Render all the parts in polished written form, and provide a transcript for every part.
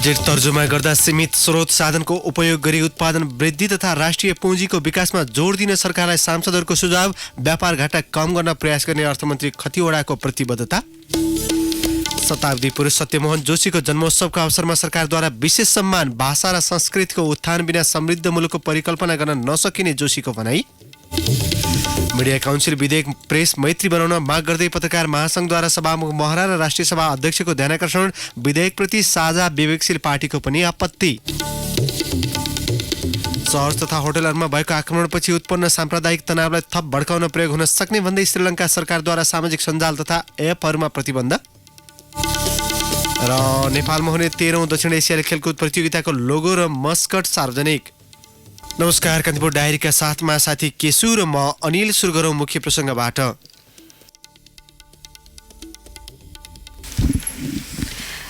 Budget तर्जुमा गर्दा सीमित स्रोत साधनको उपयोग गरी उत्पादन वृद्धि तथा राष्ट्रिय पुँजीको विकासमा जोड दिन सरकारलाई सांसदहरूको सुझाव। व्यापार घाटा कम गर्न प्रयास गर्ने अर्थमन्त्री खतिवड़ाको प्रतिबद्धता। शताब्दी पुरुष सत्यमोहन जोशीको जन्मोत्सवका अवसरमा सरकारद्वारा विशेष सम्मान। भाषा र संस्कृतिको उत्थान बिना समृद्ध मुलुकको परिकल्पना गर्न नसकिने जोशीको भनाई। मिडिया काउन्सिल विधेयक प्रेस मैत्री बनाउन माग गर्दै पत्रकार महासंघद्वारा सभामुख महरा र राष्ट्रिय सभा अध्यक्षको ध्यानाकर्षण। विधेयकप्रति साझा विवेकशील पार्टीको पनि आपत्ति। सहर तथा होटलहरूमा भएको आक्रमणपछि उत्पन्न साम्प्रदायिक तनावलाई थप भड्काउन प्रयोग हुन सक्ने भन्दै श्रीलङ्का सरकारद्वारा सामाजिक सञ्जाल तथा एपहरूमा प्रतिबन्ध। र नेपालमा हुने 13औं दक्षिण एसियाली खेलकुद प्रतियोगिताको लोगो र मस्कट सार्वजनिक। नमस्कार, कान्तिपुर डायरीका साथमा साथी केशु र म अनिल। सुरु गरौँ मुख्य प्रसङ्गबाट।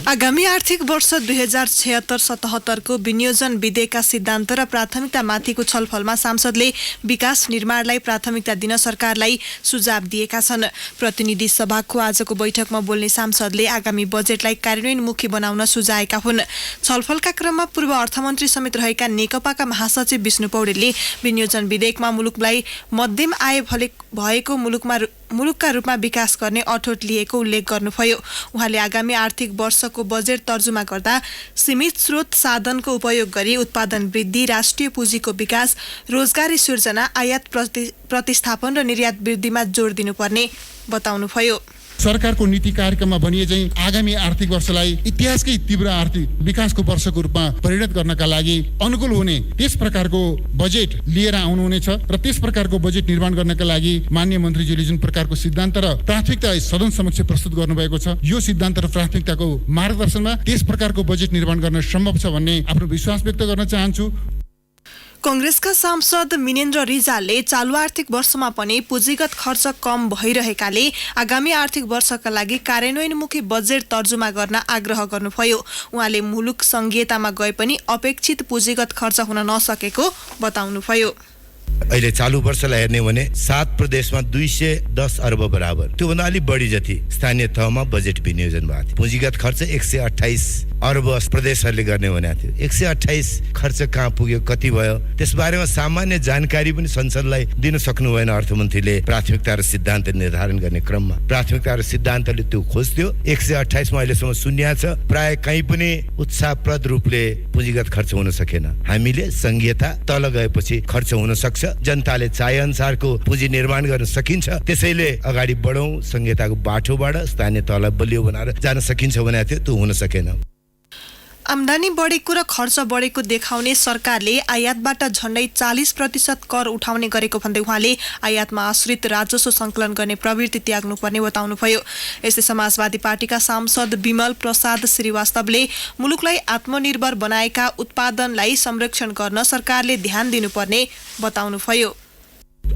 आगामी आर्थिक वर्ष 2076-77 को विनियोजन विधेयकका सिद्धान्त र प्राथमिकतामाथिको छलफलमा सांसदले विकास निर्माणलाई प्राथमिकता दिन सरकारलाई सुझाव दिएका छन्। प्रतिनिधि सभाको आजको बैठकमा बोल्ने सांसदले आगामी बजेटलाई कार्यान्वयनमुखी बनाउन सुझाएका हुन्। छलफलका क्रममा पूर्व अर्थमन्त्री समेत रहेका नेकपाका महासचिव विष्णु पौडेलले विनियोजन विधेयकमा मुलुकलाई मध्यम आय भएको मुलुकका रूपमा विकास गर्ने अठोट लिएको उल्लेख गर्नुभयो। उहाँले आगामी आर्थिक वर्षको बजेट तर्जुमा गर्दा सीमित स्रोत साधनको उपयोग गरी उत्पादन वृद्धि, राष्ट्रिय पुँजीको विकास, रोजगारी सिर्जना, आयात प्रतिस्थापन र निर्यात वृद्धिमा जोड दिनुपर्ने बताउनुभयो। सरकारको नीति कार्यक्रममा भनिए चाहिँ आगामी आर्थिक वर्षलाई इतिहासकै तीव्र आर्थिक विकासको वर्षको रूपमा परिणत गर्नका लागि अनुकूल हुने त्यस प्रकारको बजेट लिएर आउनुहुनेछ र त्यस प्रकारको बजेट निर्माण गर्नका लागि माननीय मन्त्रीजीले जुन प्रकारको सिद्धान्त र प्राथमिकता सदन समक्ष प्रस्तुत गर्नुभएको छ, यो सिद्धान्त र प्राथमिकताको मार्गदर्शनमा त्यस प्रकारको बजेट निर्माण गर्न सम्भव छ भन्ने आफ्नो विश्वास व्यक्त गर्न चाहन्छु। कांग्रेसका सांसद मिनेन्द्र रिजालले चालु आर्थिक वर्षमा पनि पुँजीगत खर्च कम भइरहेकाले आगामी आर्थिक वर्षका लागि कार्यान्वयनमुखी बजेट तर्जुमा गर्न आग्रह गर्नुभयो। उहाँले मुलुक संघीयतामा गए पनि अपेक्षित पुँजीगत खर्च हुन नसकेको बताउनुभयो। अहिले चालू वर्षलाई हेर्ने भने 7 प्रदेशमा 210 अर्ब बराबर, त्योभन्दा अलिक बढी जति स्थानीय तहमा बजेट विनियोजन भएको थियो। पुँजीगत खर्च 128 अर्ब प्रदेशहरूले गर्ने भनेको थियो। 128 खर्च कहाँ पुग्यो, कति भयो, त्यस बारेमा सामान्य जानकारी पनि संसदलाई दिन सक्नु भएन अर्थमन्त्रीले। प्राथमिकता र सिद्धान्त निर्धारण गर्ने क्रममा प्राथमिकता र सिद्धान्तले त्यो खोज्थ्यो। 128 मा अहिलेसम्म शून्य छ। प्राय कहीँ पनि उत्साहप्रद रूपले पुँजीगत खर्च हुन सकेन। हामीले संघीयता तल गएपछि खर्च हुन सक्छ, जनताले चाहे अनुसारको पुँजी निर्माण गर्न सकिन्छ। त्यसैले अगाडि बढौं, संघीयताको बाटोबाट स्थानीय तहलाई बलियो बनाएर जान सकिन्छ भनेको थियो, त्यो हुन सकेन। आम्दानी बढेको र खर्च बढेको देखाउने सरकारले आयातबाट झण्डै 40% कर उठाउने गरेको भन्दै उहाँले आयातमा आश्रित राजस्व संकलन गर्ने प्रवृत्ति त्याग्नुपर्ने बताउनुभयो। यस्तै समाजवादी पार्टीका सांसद विमल प्रसाद श्रीवास्तवले मुलुकलाई आत्मनिर्भर बनाएका उत्पादनलाई संरक्षण गर्न सरकारले ध्यान दिनुपर्ने बताउनुभयो।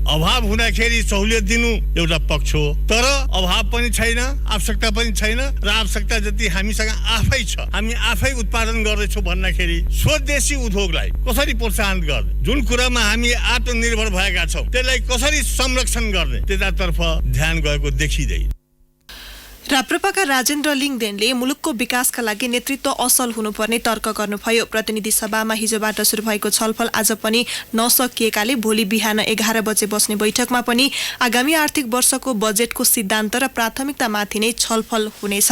अभाव हुँदाखेरि सहुलियत दिनु एउटा पक्ष हो, तर अभाव पनि छैन, आवश्यकता पनि छैन र आवश्यकता जति हामीसँग आफै छ, हामी आफै उत्पादन गर्दैछौँ भन्दाखेरि स्वदेशी उद्योगलाई कसरी प्रोत्साहन गर्ने, जुन कुरामा हामी आत्मनिर्भर भएका छौँ त्यसलाई कसरी संरक्षण गर्ने, त्यतातर्फ ध्यान गएको देखिँदैन। राप्रपाका राजेन्द्र लिङदेनले मुलुकको विकासका लागि नेतृत्व असल हुनुपर्ने तर्क गर्नुभयो। प्रतिनिधि सभामा हिजोबाट सुरु भएको छलफल आज पनि नसकिएकाले भोलि बिहान 11 बजे बस्ने बैठकमा पनि आगामी आर्थिक वर्षको बजेटको सिद्धान्त र प्राथमिकतामाथि नै छलफल हुनेछ।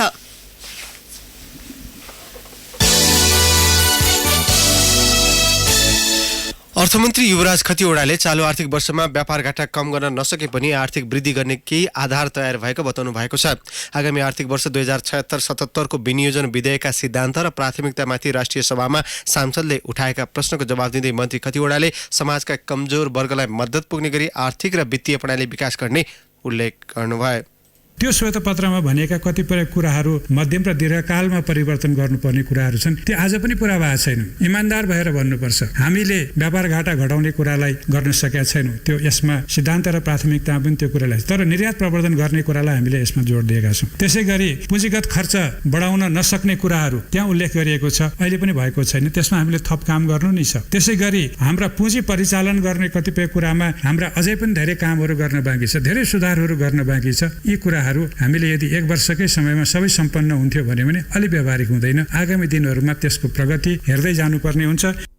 अर्थमन्त्री युवराज खतिवड़ाले चालु आर्थिक वर्षमा व्यापार घाटा कम गर्न नसके पनि आर्थिक वृद्धि गर्ने केही आधार तयार भएको बताउनु भएको छ। आगामी आर्थिक वर्ष 2076-77 को विनियोजन विधेयकका सिद्धान्त र प्राथमिकतामाथि राष्ट्रिय सभामा सांसदले उठाएका प्रश्नको जवाब दिँदै मन्त्री खतिवड़ाले समाजका कमजोर वर्गलाई मद्दत पुग्ने गरी आर्थिक र वित्तीय प्रणाली विकास गर्ने उल्लेख गर्नुभयो। त्यो श्वेतपत्रमा भनेका कतिपय कुराहरू मध्यम र दीर्घकालमा परिवर्तन गर्नुपर्ने कुराहरू छन्, त्यो आज पनि पुरा भएको छैन। इमान्दार भएर भन्नुपर्छ, हामीले व्यापार घाटा घटाउने कुरालाई गर्न सकेका छैनौँ। त्यो यसमा सिद्धान्त र प्राथमिकता पनि त्यो कुरालाई, तर निर्यात प्रवर्धन गर्ने कुरालाई हामीले यसमा जोड दिएका छौँ। त्यसै गरी पुँजीगत खर्च बढाउन नसक्ने कुराहरू त्यहाँ उल्लेख गरिएको छ, अहिले पनि भएको छैन, त्यसमा हामीले थप काम गर्नु नै छ। त्यसै गरी हाम्रा पुँजी परिचालन गर्ने कतिपय कुरामा हाम्रा अझै पनि धेरै कामहरू गर्न बाँकी छ, धेरै सुधारहरू गर्न बाँकी छ। यी कुरा कुराहरू हामीले यदि 1 वर्षकै समयमा सबै सम्पन्न हुन्थ्यो भने अलि व्यावहारिक हुँदैन। आगामी दिनहरूमा त्यसको प्रगति हेर्दै जानुपर्ने हुन्छ।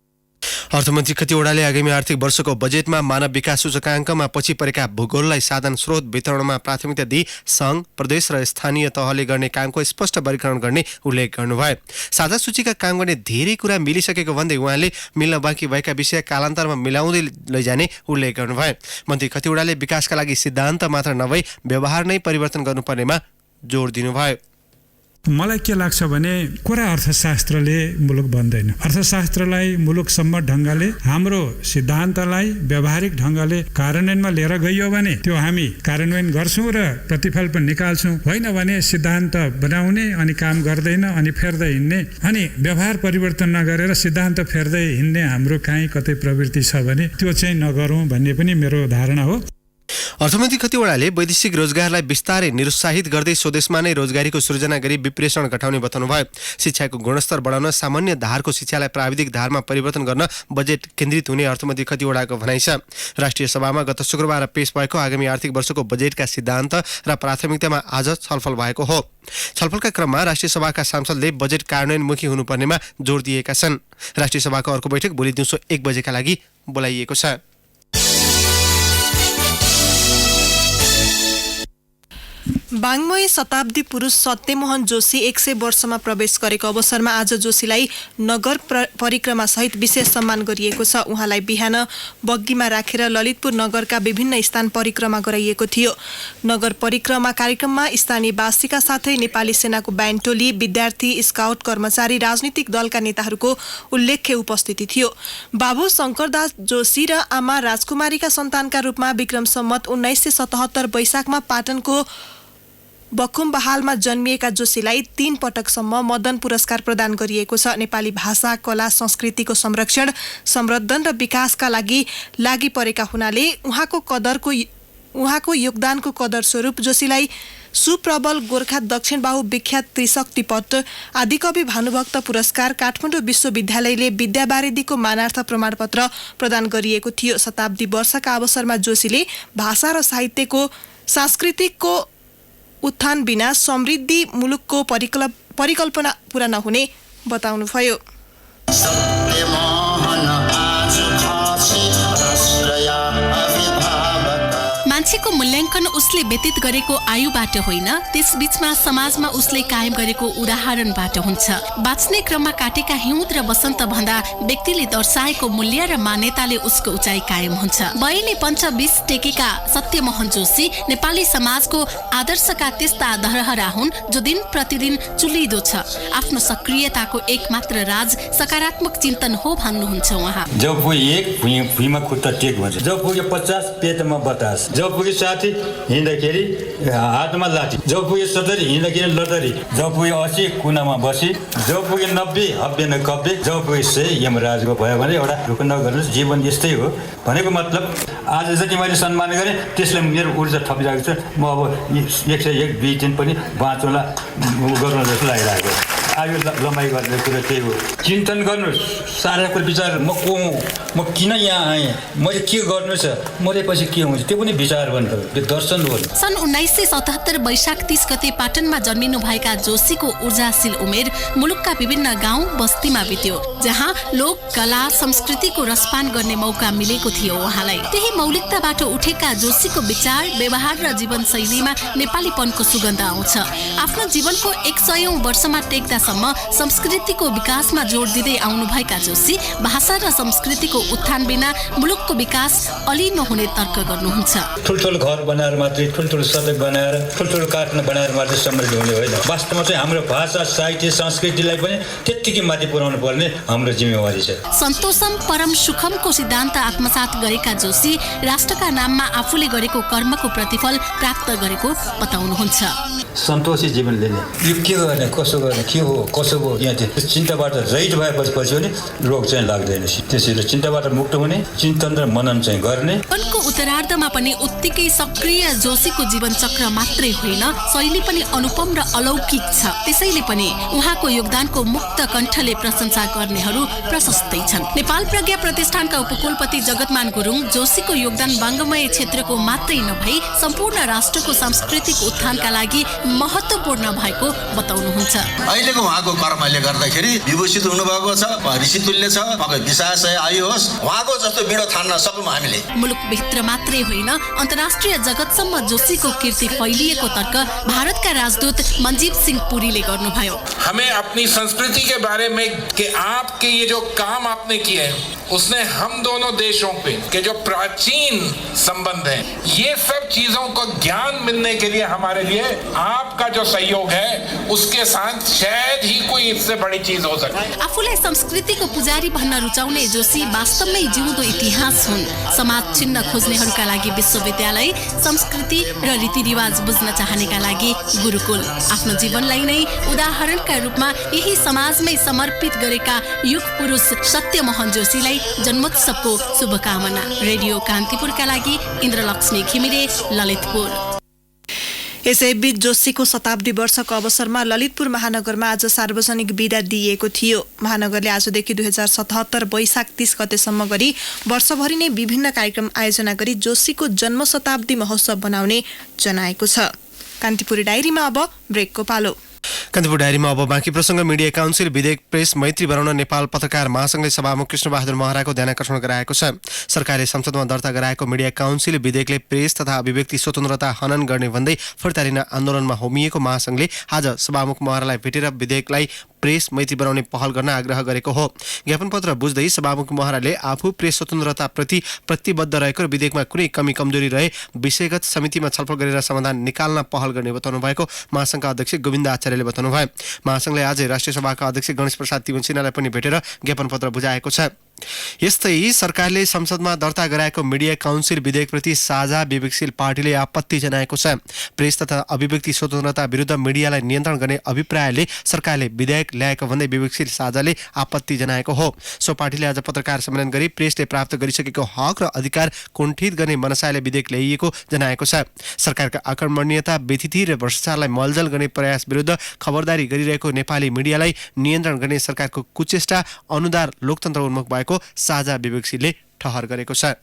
अर्थमन्त्री खतिवड़ाले आगामी आर्थिक वर्षको बजेटमा मानव विकास सूचकाङ्कमा पछि परेका भूगोललाई साधन स्रोत वितरणमा प्राथमिकता दिई सङ्घ, प्रदेश र स्थानीय तहले गर्ने कामको स्पष्ट वर्गीकरण गर्ने उल्लेख गर्नुभयो। साझा सूचीका काम गर्ने धेरै कुरा मिलिसकेको भन्दै उहाँले मिल्न बाँकी भएका विषय कालान्तरमा मिलाउँदै लैजाने उल्लेख गर्नुभयो। मन्त्री खतिवड़ाले विकासका लागि सिद्धान्त मात्र नभई व्यवहार नै परिवर्तन गर्नुपर्नेमा जोड दिनुभयो। मलाई के लाग्छ भने कुरा अर्थशास्त्रले मुलुक बन्दैन। अर्थशास्त्रलाई मुलुकसम्म ढङ्गले हाम्रो सिद्धान्तलाई व्यावहारिक ढङ्गले कार्यान्वयनमा लिएर गइयो भने त्यो हामी कार्यान्वयन गर्छौँ र प्रतिफल पनि निकाल्छौँ। होइन भने सिद्धान्त बनाउने अनि काम गर्दैन अनि फेर्दै हिँड्ने अनि व्यवहार परिवर्तन नगरेर सिद्धान्त फेर्दै हिँड्ने हाम्रो काहीँ कतै प्रवृत्ति छ भने त्यो चाहिँ नगरौँ भन्ने पनि मेरो धारणा हो। अर्थमन्त्री खतिवड़ाले वैदेशिक रोजगारलाई बिस्तारै निरुत्साहित गर्दै स्वदेशमा नै रोजगारीको सृजना गरी विप्रेषण घटाउने बताउनुभयो। शिक्षाको गुणस्तर बढाउन सामान्य धारको शिक्षालाई प्राविधिक धारमा परिवर्तन गर्न बजेट केन्द्रित हुने अर्थमन्त्री खतिवड़ाको भनाइ छ। राष्ट्रिय सभामा गत शुक्रबार पेश भएको आगामी आर्थिक वर्षको बजेटका सिद्धान्त र प्राथमिकतामा आज छलफल भएको हो। छलफलका क्रममा राष्ट्रिय सभाका सांसदले बजेट कार्यान्वयनमुखी हुनुपर्नेमा जोड दिएका छन्। राष्ट्रिय सभाको अर्को बैठक भोलि दिउँसो 1 बजेका लागि बोलाइएको छ। बाङ्मय शताब्दी पुरुष सत्यमोहन जोशी 100 वर्षमा प्रवेश गरेको अवसरमा आज जोशीलाई नगर परिक्रमा सहित विशेष सम्मान गरिएको छ। उहाँलाई बिहान बग्गीमा राखेर ललितपुर नगरका विभिन्न स्थान परिक्रमा गराइएको थियो। नगर परिक्रमा कार्यक्रममा स्थानीयवासीका साथै नेपाली सेनाको ब्यान्ड टोली, विद्यार्थी, स्काउट, कर्मचारी, राजनीतिक दलका नेताहरूको उल्लेख्य उपस्थिति थियो। बाबु शंकरदास जोशी र आमा राजकुमारीका सन्तानका रूपमा विक्रम सम्वत 1977 वैशाखमा पाटनको बखुमबहालमा जन्मिएका जोशीलाई 3 पटकसम्म मदन पुरस्कार प्रदान गरिएको छ। नेपाली भाषा, कला, संस्कृतिको संरक्षण, संवर्धन र विकासका लागि परेका हुनाले उहाँको योगदानको कदर स्वरूप जोशीलाई सुप्रबल गोर्खा दक्षिण बाहु विख्यात त्रिशक्ति पट, आदिकवि भानुभक्त पुरस्कार, काठमाडौँ विश्वविद्यालयले विद्यावारिधीको मानार्थ प्रमाणपत्र प्रदान गरिएको थियो। शताब्दी वर्षका अवसरमा जोशीले भाषा र साहित्यको सांस्कृतिकको उत्थान बिना समृद्धि मुलुकको परिकल्पना पूरा नहुने बताउनुभयो। मान्छेको मूल्याङ्कन उसले व्यतीत गरेको आयुबाट होइन, त्यसबीचमा समाजमा उसले कायम गरेको उदाहरणबाट हुन्छ। बाँच्ने क्रममा काटेका हिउँद र वसन्त भन्दा व्यक्तिले दर्शाएको मूल्य र मान्यताले उसको उचाइ कायम हुन्छ। बयली पञ्चबीस टेकेका सत्यमोहन जोशी नेपाली समाजको आदर्शका त्यस्ता धरहरा हुन् जो दिन प्रतिदिन चुलिदो छ। आफ्नो सक्रियताको एकमात्र राज सकारात्मक चिन्तन हो भन्नुहुन्छ उहाँ। जब पुगे 1 भुइँमा खुट्टा टेक भन्छ, जब पुगे 50 पेटमा बतास, जब पुगे 60 हिँड्दाखेरि हातमा लाठी, जब पुगे 70 हिँड्दाखेरि लटरी, जब पुगे 80 कुनामा बसी, जब पुगे 90 हब्बे न कब्बे, जब पुगे 100 यमराजको भयो भने एउटा ढुक्क नगर्नुहोस्, जीवन यस्तै हो भनेको मतलब। आज जति मैले सम्मान गरेँ त्यसले मेरो ऊर्जा थपिरहेको छ। म अब 101 2 दिन पनि बाँचौँला गर्नु जस्तो लागिरहेको। आयु लम्बाइ गर्ने कुरा त्यही हो। चिन्तन गर्नुहोस्, सारा कुरा विचार, म को हुँ, म किन यहाँ आएँ, मैले के गर्नु छ, मरेपछि के हुन्छ, त्यो पनि विचार भन्नु हो, त्यो दर्शन हो। सन् 1977 वैशाख 30 गते पाटनमा जन्मिनु भएका जोशीको ऊर्जाशील उमेर मुलुकका विभिन्न गाउँ बस्तीमा बित्यो, जहाँ लोक कला संस्कृतिको रसपान गर्ने मौका मिलेको थियो उहाँलाई। त्यही मौलिकताबाट उठेका जोशीको विचार, व्यवहार र जीवनशैलीमा नेपालीपनको सुगन्ध आउँछ। आफ्नो जीवनको 100औं वर्षमा टेक्दासम्म संस्कृतिको विकासमा जोड दिँदै आउनुभएका जोशी भाषा र संस्कृतिको उत्थान बिना मुलुकको विकास अलि नहुने तर्क गर्नुहुन्छ। ठुल्ठुलो घर बनाएर मात्रै, ठुल्ठुलो सडक बनाएर, ठुल्ठुलो कारखाना बनाएर मात्रै समृद्धि हुने होइन। वास्तवमा चाहिँ हाम्रो भाषा, साहित्य, संस्कृतिलाई पनि त्यत्तिकै माथि पुर्याउनु पर्ने हाम्रो जिम्मेवारी छ। सन्तोषम परम सुखमको सिद्धान्त आत्मसात गरेका जोशी राष्ट्रका नाममा आफूले गरेको कर्मको प्रतिफल प्राप्त गरेको बताउनुहुन्छ। सन्तोषी जीवन लिने यो के गर्ने कसो गर्ने के हो कसो हो यहाँ चाहिँ चिन्ताबाट रहित भएपछि पनि रोग चाहिँ लाग्दैन त्यसैले चिन्ताबाट मुक्त हुने चिन्तन र मनन चाहिँ गर्ने। उनको उत्तरार्धमा पनि उत्तिकै सक्रिय जोशीको जीवन चक्र मात्रै होइन शैली पनि अनुपम र अलौकिक छ। त्यसैले पनि उहाँको योगदानको मुक्त कण्ठले प्रशंसा गर्नेहरू प्रशस्तै छन्। नेपाल प्रज्ञा प्रतिष्ठानका उपकुलपति जगतमान गुरुङ जोशीको योगदान वाङ्मय क्षेत्रको मात्रै नभई सम्पूर्ण राष्ट्रको सांस्कृतिक उत्थानका लागि महत्त्वपूर्ण भएको बताउनुहुन्छ। अहिलेको उहाँको कर्मले गर्दाखेरि विभूषित हुनुभएको छ, ऋषितुल्य छ, विशासय आयु होस्, उहाँको जस्तो बिडो थान्न सकौँ हामीले। मुलुकभित्र मात्रै होइन अन्तर्राष्ट्रिय जगतसम्म जोशीको कीर्ति फैलिएको तर्क भारतका राजदूत मनजीव सिंह पुरीले गर्नुभयो। हमें अपनी संस्कृति के बारे में कि आपके ये जो काम आपने किए हैं उसने हम दोनों देशों पे के जो प्राचीन संबंध हैं ये सब चीजों को ज्ञान मिलने के लिए हमारे लिए आपका जो सहयोग है उसके साथ शायद ही कोई इससे बड़ी चीज हो सके। आफूलाई संस्कृतिको पुजारी भन्न रुचाउने जोशी वास्तवमै जिउँदो इतिहास हुन्। समाज चिन्ह खोज्नेहरूका लागि विश्वविद्यालय, संस्कृति र रीतिरिवाज बुझ्न चाहनेका लागि गुरुकुल, आफ्नो जीवनलाई नै उदाहरणका रूपमा यही समाजमै समर्पित गरेका युग पुरुष सत्यमोहन जोशीलाई जन्मोत्सवको शुभकामना। रेडियो कान्तिपुरका लागि इन्द्रलक्ष्मी घिमिरे, ललितपुर। यसैबीच जोशीको शताब्दी वर्षको अवसरमा ललितपुर महानगरमा आज सार्वजनिक बिदा दिइएको थियो। महानगरले आजदेखि 2077 वैशाख 30 गतेसम्म गरी वर्षभरि नै विभिन्न कार्यक्रम आयोजना गरी जोशीको जन्म शताब्दी महोत्सव बनाउने जनाएको छ। कान्तिपुर डायरीमा अब ब्रेकको पालो। कान्तिपुर डायरीमा अब बाँकी प्रसङ्ग। मिडिया काउन्सिल विधेयक प्रेस मैत्री बनाउन नेपाल पत्रकार महासंघले सभामुख कृष्णबहादुर महराको ध्यानाकर्षण गराएको छ। सरकारले संसदमा दर्ता गराएको मिडिया काउन्सिल विधेयकले प्रेस तथा अभिव्यक्ति स्वतन्त्रता हनन गर्ने भन्दै फिर्ता लिन आन्दोलनमा होमिएको महासंघले आज सभामुख महरालाई भेटेर विधेयकलाई प्रेस मैत्री बनाउने पहल गर्न आग्रह गरेको हो। ज्ञापन पत्र बुझ्दै सभामुख महराले आफू प्रेस स्वतन्त्रताप्रति प्रतिबद्ध रहेको र विधेयकमा कुनै कमी कमजोरी रहे विषयगत समितिमा छलफल गरेर समाधान निकाल्न पहल गर्ने बताउनु भएको महासंघका अध्यक्ष गोविन्द आचार्यले बताउनु भयो। महासंघले आज राष्ट्रिय सभाका अध्यक्ष गणेश प्रसाद तिमन सिन्हालाई पनि भेटेर ज्ञापन पत्र बुझाएको छ। यस्तै सरकारले संसदमा दर्ता गराएको मिडिया काउन्सिल विधेयकप्रति साझा विवेकशील पार्टीले आपत्ति जनाएको छ। प्रेस तथा अभिव्यक्ति स्वतन्त्रता विरुद्ध मिडियालाई नियन्त्रण गर्ने अभिप्रायले सरकारले विधेयक ल्याएको भन्दै विवेकशील साझाले आपत्ति जनाएको हो। सो पार्टीले आज पत्रकार सम्मेलन गरी प्रेसले प्राप्त गरिसकेको हक र अधिकार कुण्ठित गर्ने मनसायले विधेयक ल्याइएको जनाएको छ। सरकारका आक्रमणीयता, बेथिति र भ्रष्टाचारलाई मलजल गर्ने प्रयास विरुद्ध खबरदारी गरिरहेको नेपाली मिडियालाई नियन्त्रण गर्ने सरकारको कुचेष्टा अनुदार लोकतन्त्र उन्मुख भएको साझा विवेकशीलले ठहर गरेको छ।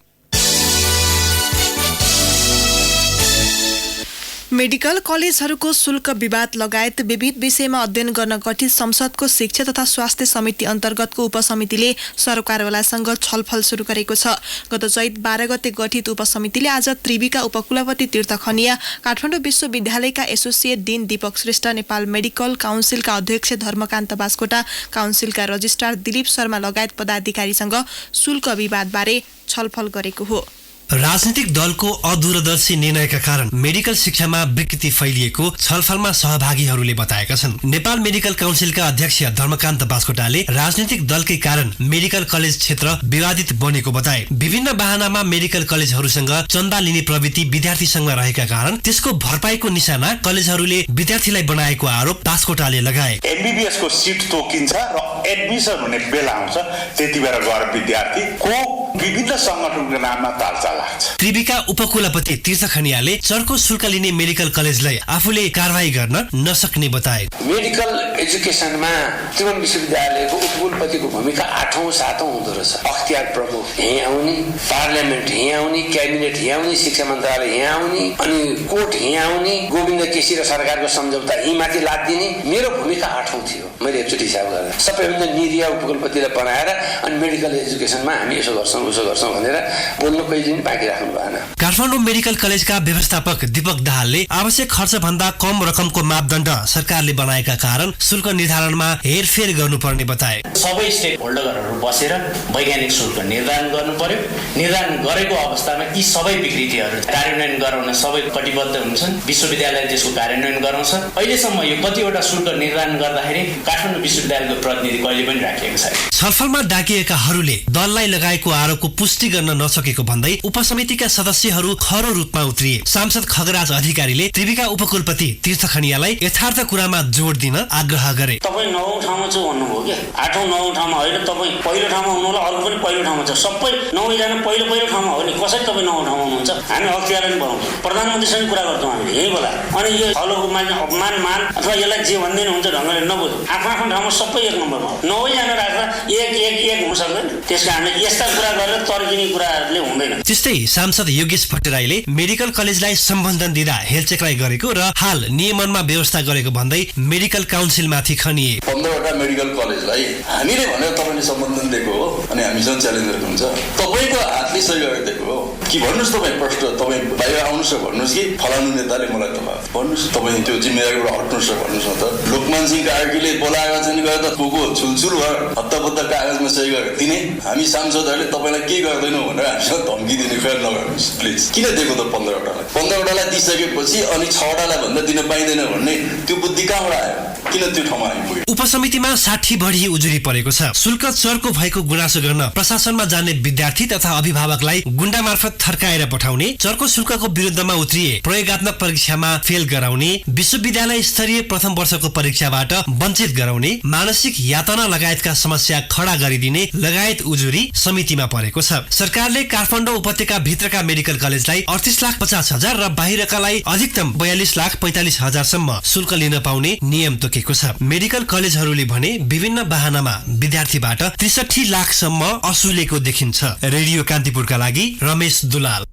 मेडिकल कलेजहरूको शुल्क विवाद लगायत विविध विषयमा अध्ययन गर्न गठित संसदको शिक्षा तथा स्वास्थ्य समिति अन्तर्गतको उपसमितिले सरकारवालासँग छलफल सुरु गरेको छ। गत चैत 12 गते गठित उपसमितिले आज त्रिवीका उपकुलपति तीर्थ खनिया, काठमाडौँ विश्वविद्यालयका एसोसिएट डिन दीपक श्रेष्ठ, नेपाल मेडिकल काउन्सिलका अध्यक्ष धर्मकान्त बास्कोटा, काउन्सिलका रजिस्ट्रार दिलीप शर्मा लगायत पदाधिकारीसँग शुल्क विवादबारे छलफल गरेको हो। राजनीतिक दलको अदूरदर्शी निर्णयका कारण मेडिकल शिक्षामा विकृति फैलिएको छलफलमा सहभागीहरूले बताएका छन्। नेपाल मेडिकल काउन्सिलका अध्यक्ष धर्मकान्त बास्कोटाले राजनीतिक दलकै कारण मेडिकल कलेज क्षेत्र विवादित बनेको बताए। विभिन्न बहानामा मेडिकल कलेजहरूसँग चन्दा लिने प्रवृत्ति विद्यार्थी संघमा रहेका कारण त्यसको भरपाईको निशाना कलेजहरूले विद्यार्थीलाई बनाएको आरोप बास्कोटाले लगाए। एमबीबीएस को सीट तोकिन्छ र एडमिसन हुने बेला आउँछ, त्यति बेला गएर विद्यार्थीको विभिन्न संगठनको नाममा तालचा लाग्छ। त्रिवीका उपकुलपति तीर्थ खनियाले चर्को शुल्क लिने मेडिकल कलेजलाई आफूले कारवाही गर्न नसक्ने बताए। मेडिकल एजुकेसनमा त्रिभुवन विश्वविद्यालयको उपकुलपतिको भूमिका 8औं 7औं हुँदो रहेछ। अख्तियार प्रमुख यहीँ आउने, पार्लियामेन्ट यहीँ आउने, क्याबिनेट यहीँ आउने, शिक्षा मन्त्रालय यहीँ आउने, अनि कोर्ट यहीँ आउने, गोविन्द केसी र सरकारको सम्झौता यहीँ माथि लादिने। मेरो भूमिका 8औं थियो। मैले एकचोटि हिसाब गरेर सबैभन्दा निरीह उपकुलपतिलाई बनाएर अनि मेडिकल एजुकेसनमा हामी यसो गर्छौँ उसो गर्छौँ भनेर बोल्नु कहिले पनि बाँकी राख्नु भएन। काठमाडौँ मेडिकल कलेजका व्यवस्थापक दीपक दाहालले आवश्यक खर्च भन्दा कम रकमको मापदण्ड सरकारले बनाएका कारण शुल्क निर्धारणमा हेरफेर गर्नुपर्ने बताए। सबै स्टेक होल्डरहरू बसेर वैज्ञानिक शुल्क निर्धारण गर्नु पर्यो। निर्धारण गरेको अवस्थामा यी सबै विकृतिहरू कार्यान्वयन गराउन सबै कटिबद्ध हुन्छन्। विश्वविद्यालयले त्यसको कार्यान्वयन गराउँछ। अहिलेसम्म यो कतिवटा शुल्क निर्धारण गर्दाखेरि काठमाडौँ विश्वविद्यालयको प्रतिनिधि कहिले पनि राखिएको छैन। छलफलमा डाकिएकाहरूले दललाई लगाएको आरोपको पुष्टि गर्न नसकेको भन्दै उपसमितिका सदस्यहरू खरो रूपमा उत्रिए। सांसद खगराज अधिकारीले त्रिविका उपकुलपति तीर्थ खनियालाई यथार्थ कुरामा जोड दिन आग्रह गरे। तपाईँ 9औं ठाउँमा छु भन्नुभयो के 8औं 9औं ठाउँमा होइन, तपाईँ पहिलो ठाउँमा हुनु होला, अर्को पनि पहिलो ठाउँमा छ, सबै 9 जना पहिलो ठाउँमा हो नि, कसरी तपाईँ 9औं ठाउँमा हुनुहुन्छ? हामी अख्तियार पनि बनाउँछौँ, प्रधानमन्त्रीसँग कुरा गर्छौँ हामीले यही बेला। अनि यो फलोको मान्छे अपमान मान अथवा यसलाई जे भन्दैन हुन्छ ढङ्गले नबुझ्नु, आफ्नो ठाउँमा सबै एक नम्बरमा हो। 9 जना राख्दा एक हुन सक्दैन। त्यस कारणले यस्ता कुरा गरेर तर्किने कुराहरूले हुँदैन। त्यस्तै सांसद योगेश भट्टराईले मेडिकल कलेजलाई सम्बन्धन दिँदा हेलचेक्राइ गरेको र हाल नियमनमा व्यवस्था गरेको भन्दै मेडिकल काउन्सिलमाथि खनिए। 15वटा मेडिकल कलेजलाई हामीले भनेर तपाईँले सम्बन्धन दिएको हो अनि हामीसँग च्यालेन्ज गरेको हुन्छ, तपाईँको हातले सही गरेर दिएको हो कि भन्नुहोस्। तपाईँ प्रश्न तपाईँ बाहिर आउनुहोस् र भन्नुहोस् कि फलानु नेताले मलाई भन्नुहोस्, तपाईँ त्यो जिम्मेवारीबाट हट्नुहोस् र भन्नुहोस् न त। लोकमान सिंह कार्कीले बोलाएर चाहिँ गएर त को छुलछुल भएर हत्तापत्ता कागजमा सही गरेर दिने, हामी सांसदहरूले तपाईँलाई के गर्दैनौँ भनेर हामीसँग धम्की दिने फेर नगर्नुहोस् प्लिज। किन दिएको त 15वटालाई? 15वटालाई दिइसकेपछि अनि 6वटालाई भन्दा दिन पाइँदैन भन्ने त्यो बुद्धि कहाँबाट आयो? किन त्यो ठाउँमा आइपुग्यो? उपसमितिमा 60 बढी उजुरी परेको छ। शुल्क चर्को भएको गुनासो गर्न प्रशासनमा जाने विद्यार्थी तथा अभिभावकलाई गुण्डा मार्फत थर्काएर पठाउने, चर्को शुल्कको विरुद्धमा उत्रिए प्रयोगात्मक परीक्षामा फेल गराउने, विश्वविद्यालय स्तरीय प्रथम वर्षको परीक्षाबाट वञ्चित गराउने, मानसिक यातना लगायतका समस्या खडा गरिदिने लगायत उजुरी समितिमा परेको छ। सरकारले काठमाडौँ उपत्यका भित्रका मेडिकल कलेजलाई 38,50,000 र बाहिरकालाई अधिकतम 42,45,000 सम्म शुल्क लिन पाउने नियम तोकेको छ। मेडिकल कलेजहरूले भने विभिन्न वाहनामा विद्यार्थीबाट 63 लाखसम्म असुलेको देखिन्छ। रेडियो कान्तिपुरका लागि रमेश दुलाल।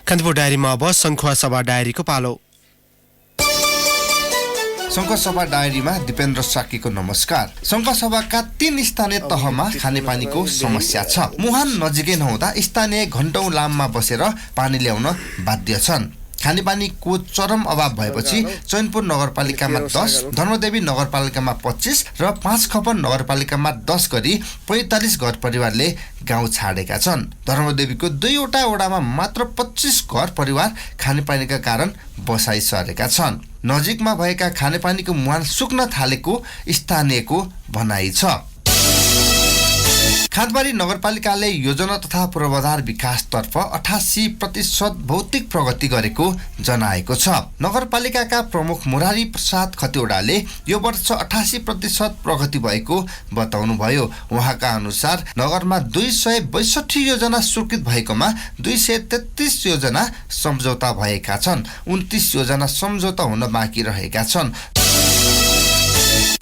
कान्तिपुर डायरीमा अब संखुवा सभा डायरीको पालो। संखुवासभा डायरीमा दिपेन्द्र साकीको नमस्कार। संखुवासभाका 3 स्थानीय तहमा खानेपानीको समस्या छ। मुहान नजिकै नहुँदा स्थानीय घण्टौं लाममा बसेर पानी ल्याउन बाध्य छन्। खानेपानीको चरम अभाव भएपछि चैनपुर नगरपालिकामा 10, धर्मदेवी नगरपालिकामा 25 र 5 खपन नगरपालिकामा 10 गरी 45 घर परिवारले गाउँ छाडेका छन्। धर्मदेवीको 2वटा वडामा मात्र 25 घर परिवार खानेपानीका कारण बसाइ सरेका छन्। नजिकमा भएका खानेपानीको मुहान सुक्न थालेको स्थानीयको भनाइ छ। खादबारी नगरपालिकाले योजना तथा पूर्वाधार विकासतर्फ 88% भौतिक प्रगति गरेको जनाएको छ। नगरपालिकाका प्रमुख मुरारी प्रसाद खतिवडाले यो वर्ष 88% प्रगति भएको बताउनुभयो। उहाँका अनुसार नगरमा 262 योजना स्वीकृत भएकोमा 233 योजना सम्झौता भएका छन्। 29 योजना सम्झौता हुन बाँकी रहेका छन्।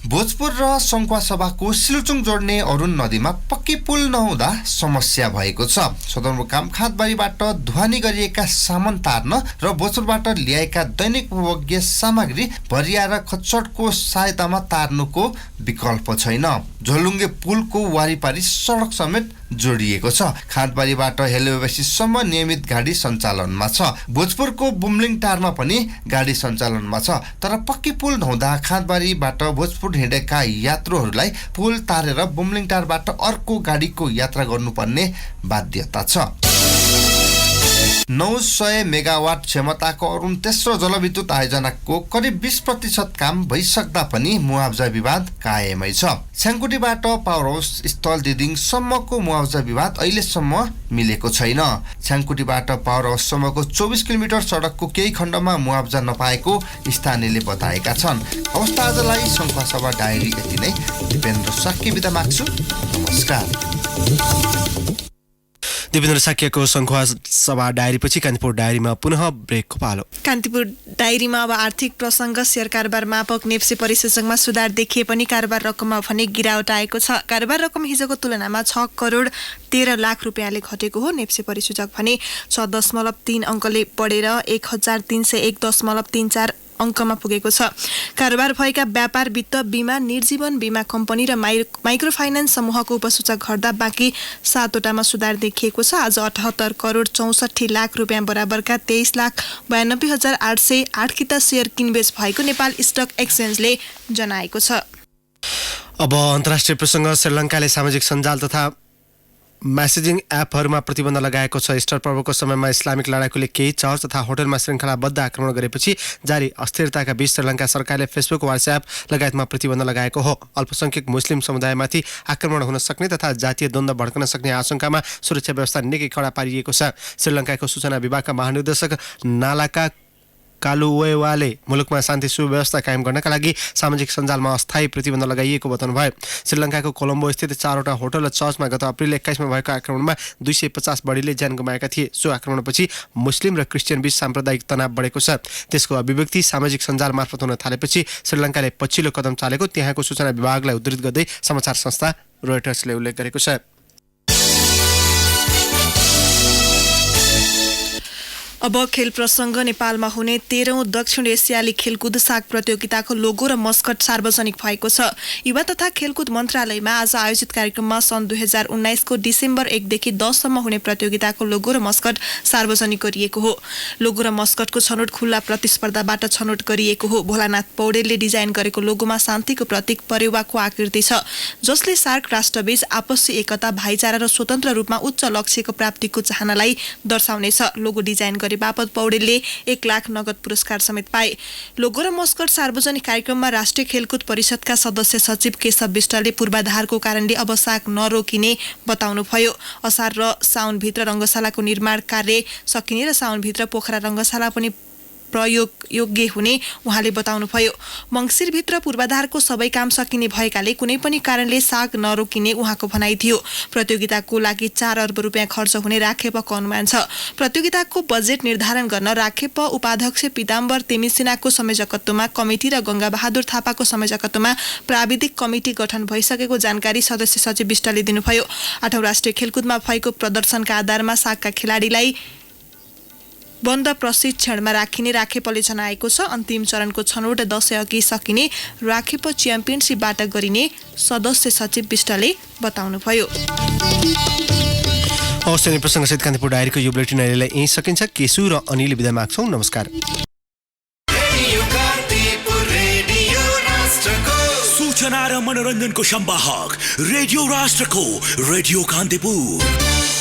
भोजपुर र संखुवासभाको सिलुचुङ जोड्ने अरुण नदीमा पक्की पुल नहुँदा समस्या भएको छ। सदरमुकाम खादबारीबाट ढुवानी गरिएका सामान तार्न र भोजपुरबाट ल्याएका दैनिक उपभोग्य सामग्री भरिया र खच्चडको सहायतामा तार्नुको विकल्प छैन। झोलुङ्गे पुलको वारिपारी सडक समेत जोडिएको छ। खादबारीबाट हेलोबेसीसम्म नियमित गाडी सञ्चालनमा छ। भोजपुरको बुमलिङटारमा पनि गाडी सञ्चालनमा छ। तर पक्की पुल नहुँदा खादबारीबाट भोजपुर हिँडेका यात्रुहरूलाई पुल तारेर बुमलिङटारबाट अर्को गाडीको यात्रा गर्नुपर्ने बाध्यता छ। 900 मेगावाट क्षमताको अरुण तेस्रो जलविद्युत आयोजनाको करिब 20% काम भइसक्दा पनि मुआवजा विवाद कायमै छ। छ्याङकुटीबाट पावर हाउस स्थल दिदिङसम्मको मुआवजा विवाद अहिलेसम्म मिलेको छैन। छ्याङकुटीबाट पावर हाउससम्मको 24 किलोमिटर सडकको केही खण्डमा मुआवजा नपाएको स्थानीयले बताएका छन्। अवस्था आजलाई संखुवासभा डायरी यति नै। दिपेन्द्र साक्की बिदा माग्छु। नमस्कार। दिपेन्द्र साक्यको संखुवासभा डायरीपछि कान्तिपुर डायरीमा पुनः ब्रेकको पालो। कान्तिपुर डायरीमा अब आर्थिक प्रसङ्ग शेयर कारोबार मापक नेप्से परिसूचकमा सुधार देखिए पनि कारोबार रकममा भने गिरावट आएको छ। कारोबार रकम हिजोको तुलनामा 6 करोड 13 लाख रुपियाँले घटेको हो। नेप्से परिसूचक भने 6.3 अङ्कले बढेर 1301.34 अङ्कमा पुगेको छ। कारोबार भएका व्यापार, वित्त, बीमा, निर्जीवन बीमा कम्पनी र माइक्रो फाइनान्स समूहको उपसूचक घट्दा बाँकी 7वटामा सुधार देखिएको छ। आज 78 करोड 64 लाख रुपियाँ बराबरका 23,92,808 किता सेयर किनबेच भएको नेपाल स्टक एक्सचेन्जले जनाएको छ। अब अन्तर्राष्ट्रिय प्रसङ्ग। श्रीलङ्काले सामाजिक सञ्जाल तथा मेसेजिङ एपहरूमा प्रतिबन्ध लगाएको छ। इस्टर पर्वको समयमा इस्लामिक लडाकुले केही चर्च तथा होटलमा श्रृङ्खलाबद्ध आक्रमण गरेपछि जारी अस्थिरताका बीच श्रीलङ्का सरकारले फेसबुक, व्हाट्सएप लगायतमा प्रतिबन्ध लगाएको हो। अल्पसङ्ख्यक मुस्लिम समुदायमाथि आक्रमण हुन सक्ने तथा जातीय द्वन्द्व भड्कन सक्ने आशंकामा सुरक्षा व्यवस्था निकै कडा पारिएको छ। श्रीलङ्काको सूचना विभागका महानिर्देशक नालाका कालुवेवाले मुलुकमा शान्ति सुव्यवस्था कायम गर्नका लागि सामाजिक सञ्जालमा अस्थायी प्रतिबन्ध लगाइएको बताउनुभयो। श्रीलङ्काको कोलम्बो स्थित 4वटा होटल र चर्चमा गत अप्रिल 21 मा भएको आक्रमणमा 250 बढीले ज्यान गुमाएका थिए। सो आक्रमणपछि मुस्लिम र क्रिस्चियन बीच साम्प्रदायिक तनाव बढेको छ। त्यसको अभिव्यक्ति सामाजिक सञ्जाल मार्फत हुन थालेपछि श्रीलङ्काले पछिल्लो कदम चालेको त्यहाँको सूचना विभागलाई उद्धृत गर्दै समाचार संस्था रोयटर्सले उल्लेख गरेको छ। अब खेल प्रसङ्ग। नेपालमा हुने 13औं दक्षिण एसियाली खेलकुद साग प्रतियोगिताको लोगो र मस्कट सार्वजनिक भएको छ। युवा तथा खेलकुद मन्त्रालयमा आज आयोजित कार्यक्रममा सन् 2019 को डिसेम्बर 1 देखि 10 सम्म हुने प्रतियोगिताको लोगो र मस्कट सार्वजनिक गरिएको हो। लोगो र मस्कटको छनौट खुल्ला प्रतिस्पर्धाबाट छनौट गरिएको हो। भोलानाथ पौडेलले डिजाइन गरेको लोगोमा शान्तिको प्रतीक परेवाको आकृति छ, जसले सार्क राष्ट्रबीच आपसी एकता, भाइचारा र स्वतन्त्र रूपमा उच्च लक्ष्यको प्राप्तिको चाहनालाई दर्शाउनेछ। लोगो डिजाइन बापत पौडेलले 1 लाख नगद पुरस्कार समेत पाए। लोगो र मस्कट सार्वजनिक कार्यक्रममा राष्ट्रिय खेलकुद परिषदका सदस्य सचिव केशव विष्टले पूर्वाधारको कारणले अब साग नरोकिने बताउनुभयो। असार र साउनभित्र रङ्गशालाको निर्माण कार्य सकिने र साउनभित्र पोखरा रङ्गशाला पनि प्रयोग योग्य हुने उहाँले बताउनुभयो। मङ्सिरभित्र पूर्वाधारको सबै काम सकिने भएकाले कुनै पनि कारणले साग नरोकिने उहाँको भनाइ थियो। प्रतियोगिताको लागि 4 अर्ब रुपियाँ खर्च हुने राखेपको अनुमान छ। प्रतियोगिताको बजेट निर्धारण गर्न राखेप उपाध्यक्ष पिताम्बर तेमिसिनाको संयोजकत्वमा कमिटी र गंगाबहादुर थापाको संयोजकत्वमा प्राविधिक कमिटी गठन भइसकेको जानकारी सदस्य सचिव विष्टले दिनुभयो। 8औं राष्ट्रिय खेलकुदमा भएको प्रदर्शनका आधारमा सागका खेलाडीलाई बन्द प्रशिक्षणमा राखिने राखेपले जनाएको छ। अन्तिम चरणको छनौट 10 अघि सकिने राखेप च्याम्पियनसिपबाट गरिने सदस्य सचिव विष्टले बताउनुभयो। औषधि प्रसङ्गसहित कान्तिपुर डायरीको यो बुलेटिन अहिलेलाई यहीँ सकिन्छ। केशु र अनिल बिदा माग्छौँ। नमस्कार। सूचना र मनोरञ्जनको संवाहक रेडियो राष्ट्रको रेडियो कान्तिपुर।